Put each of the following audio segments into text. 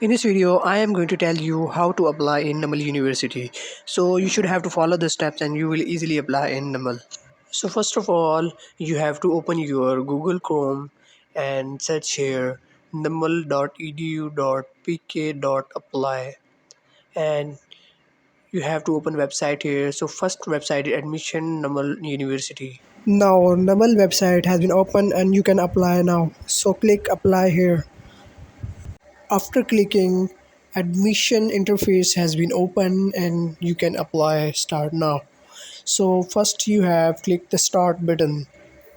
In this video, I am going to tell you how to apply in Namal University. So you should have to follow the steps and you will easily apply in Namal. So first of all, you have to open your Google Chrome and search here namal.edu.pk.apply, and you have to open website here. So first website is admission Namal University. Now Namal website has been opened and you can apply now. So click apply here. After clicking, admission interface has been opened and you can apply start now. So first you have click the start button.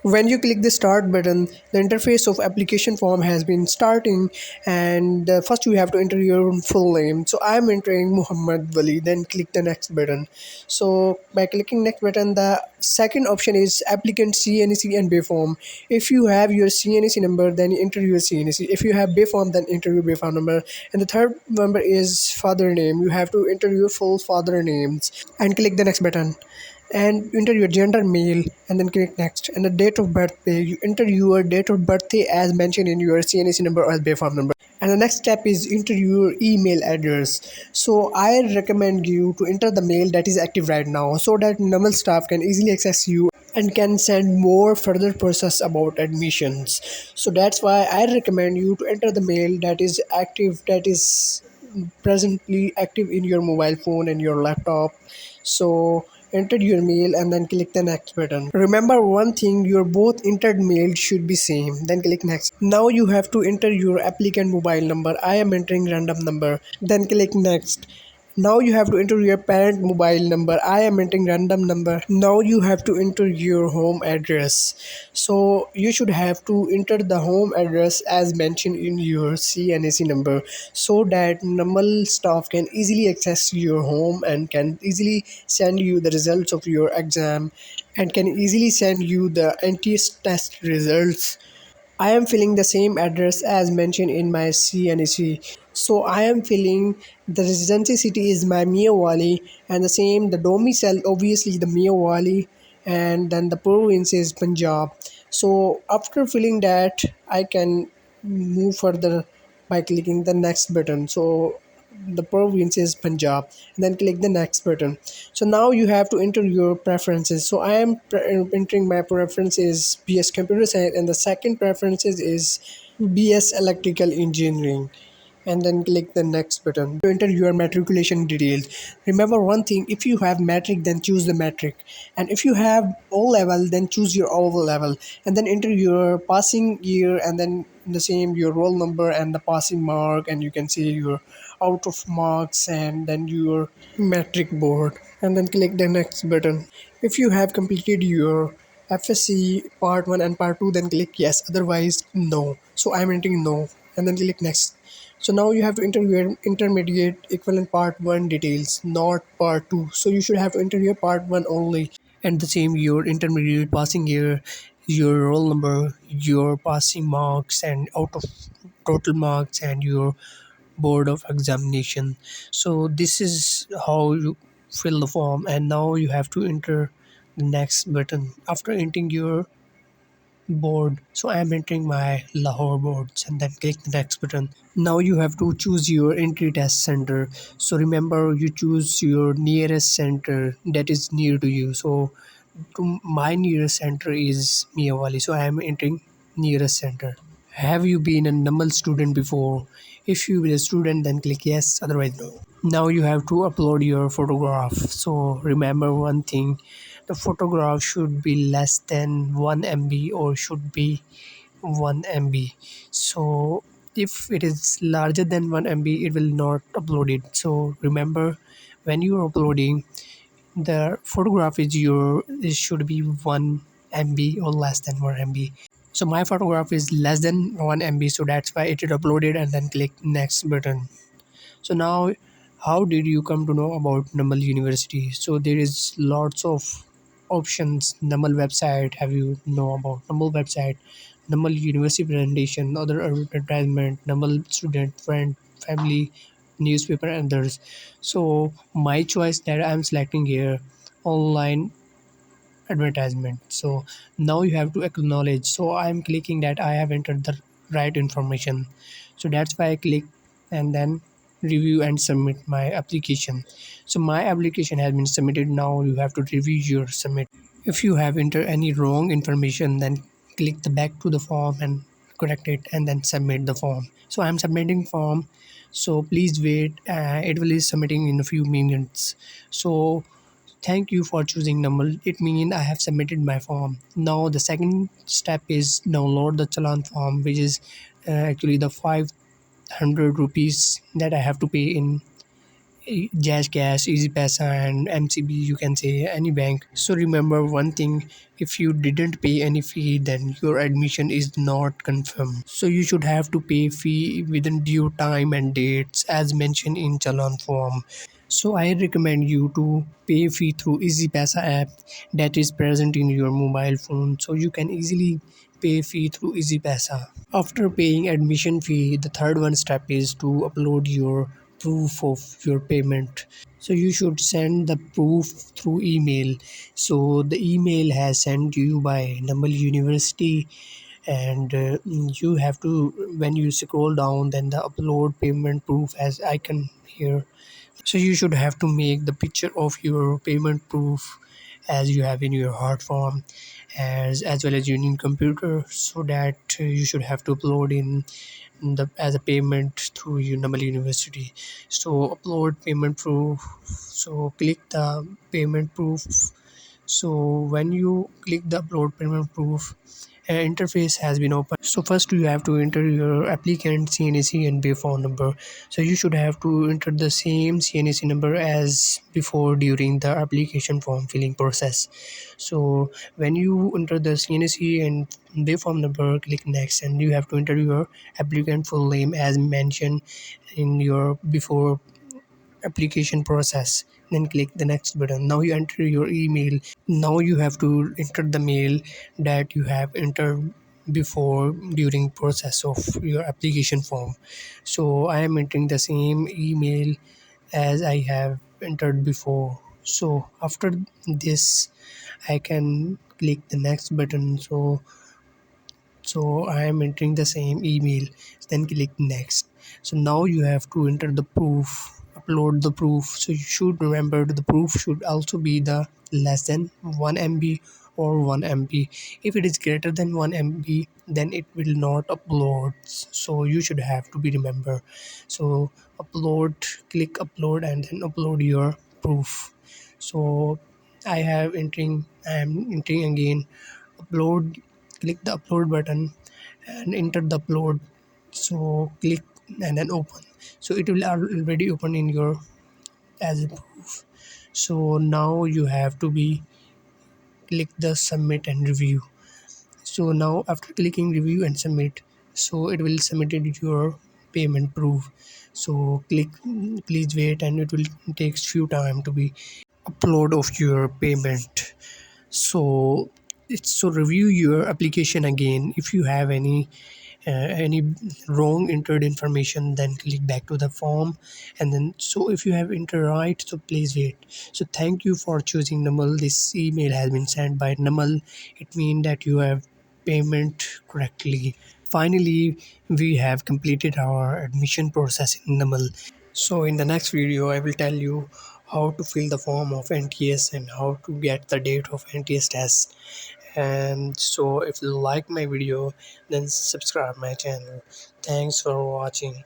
When you click the start button, the interface of application form has been starting, and first you have to enter your full name. So I am entering Muhammad Wali, then click the next button. So by clicking next button, the second option is applicant CNC and Bay form. If you have your CNC number, then you enter your CNC. If you have Bay form, then enter your Bay form number. And the third number is father name. You have to enter your full father names and click the next button and you enter your gender male and then click next, and the date of birthday you enter your date of birthday as mentioned in your CNC number or bay form number. And the next step is enter your email address. So I recommend you to enter the mail that is active right now so that normal staff can easily access you and can send more further process about admissions. So that's why I recommend you to enter the mail that is active, that is presently active in your mobile phone and your laptop. So enter your mail and then click the next button. Remember one thing, your both entered mail should be same, then click next. Now you have to enter your applicant mobile number. I am entering random number, then click next. Now you have to enter your parent mobile number. I am entering random number. Now you have to enter your home address. So you should have to enter the home address as mentioned in your CNAC number so that normal staff can easily access your home and can easily send you the results of your exam and can easily send you the NTS test results. I am filling the same address as mentioned in my CNEC. So I am filling the residency city is my Miyawali, and the same the domicile obviously the Miyawali, and then the province is Punjab. So after filling that, I can move further by clicking the next button. So the province is Punjab, and then click the next button. So now you have to enter your preferences. So I am entering my preferences BS Computer Science, and the second preferences is BS Electrical Engineering, and then click the next button to enter your matriculation details. Remember one thing, if you have metric then choose the metric, and if you have O level then choose your O level, and then enter your passing year and then the same your roll number and the passing mark, and you can see your out of marks and then your metric board, and then click the next button. If you have completed your FSC part 1 and part 2, then click yes, otherwise no. So I'm entering no, and then click next. So now you have to enter your intermediate equivalent part 1 details, not part 2. So you should have to enter your part 1 only. And the same your intermediate passing year, your roll number, your passing marks and out of total marks, and your board of examination. So this is how you fill the form, and now you have to enter the next button after entering your board. So I am entering my Lahore boards and then click the next button. Now you have to choose your entry test center. So remember you choose your nearest center that is near to you. So to my nearest center is Miyawali, so I am entering nearest center. Have you been a Namal student before? If you be a student, then click yes, otherwise no. Now you have to upload your photograph. So remember one thing, the photograph should be less than 1 MB or should be 1 MB. So if it is larger than 1 MB, it will not upload it. So remember, when you are uploading, the photograph is your it should be 1 MB or less than 1 MB. So my photograph is less than 1 MB, so that's why it is uploaded, and then click next button. So now, how did you come to know about Namal University? So there is lots of options. Namal website, have you know about Namal website, Namal University presentation, other advertisement, Namal student, friend, family, newspaper, and others. So my choice that I'm selecting here, online advertisement. So now you have to acknowledge. So I'm clicking that I have entered the right information. So that's why I click and then review and submit my application. So my application has been submitted. Now you have to review your submit. If you have entered any wrong information, then click the back to the form and correct it and then submit the form. So I'm submitting form, so please wait. It will be submitting in a few minutes. So thank you for choosing Namal. It means I have submitted my form. Now the second step is download the challan form, which is actually the 500 rupees that I have to pay in Jazz Cash, Easy Pesa, and MCB. You can say any bank. So remember one thing: if you didn't pay any fee, then your admission is not confirmed. So you should have to pay fee within due time and dates as mentioned in challan form. So I recommend you to pay fee through Easy Pesa app that is present in your mobile phone. So you can easily pay fee through Easy Pesa. After paying admission fee, the third one step is to upload your proof of your payment. So you should send the proof through email. So the email has sent you by Namal University, and you have to, when you scroll down, then the upload payment proof as icon here. So you should have to make the picture of your payment proof as you have in your hard form, as well as you need computer, so that you should have to upload in the as a payment through your Namal University. So upload payment proof. So click the payment proof. So when you click the upload payment proof, an interface has been opened. So first you have to enter your applicant CNAC and BA phone number. So you should have to enter the same CNAC number as before during the application form filling process. So when you enter the CNAC and BA form number, click next, and you have to enter your applicant full name as mentioned in your before application process. Then click the next button. Now you enter your email. Now you have to enter the mail that you have entered before during process of your application form. So I am entering the same email as I have entered before. So after this I can click the next button. So I am entering the same email, then click next. So now you have to enter the proof, upload the proof. So you should remember the proof should also be the less than 1 MB or 1 MB. If it is greater than 1 MB, then it will not upload. So you should have to be remember. So upload, click upload, and then upload your proof. So I am entering again upload. Click the upload button and enter the upload. So click and then open. So it will already open in your as a proof. So now you have to be click the submit and review. So now after clicking review and submit, so it will submit your payment proof. So click please wait, and it will take few time to be upload of your payment. So it's so review your application again. If you have any wrong entered information, then click back to the form, and then so if you have entered right, so please wait. So thank you for choosing Namal. This email has been sent by Namal. It means that you have payment correctly. Finally, we have completed our admission process in Namal. So in the next video, I will tell you how to fill the form of NTS and how to get the date of NTS test. And so if you like my video, then subscribe my channel. Thanks for watching.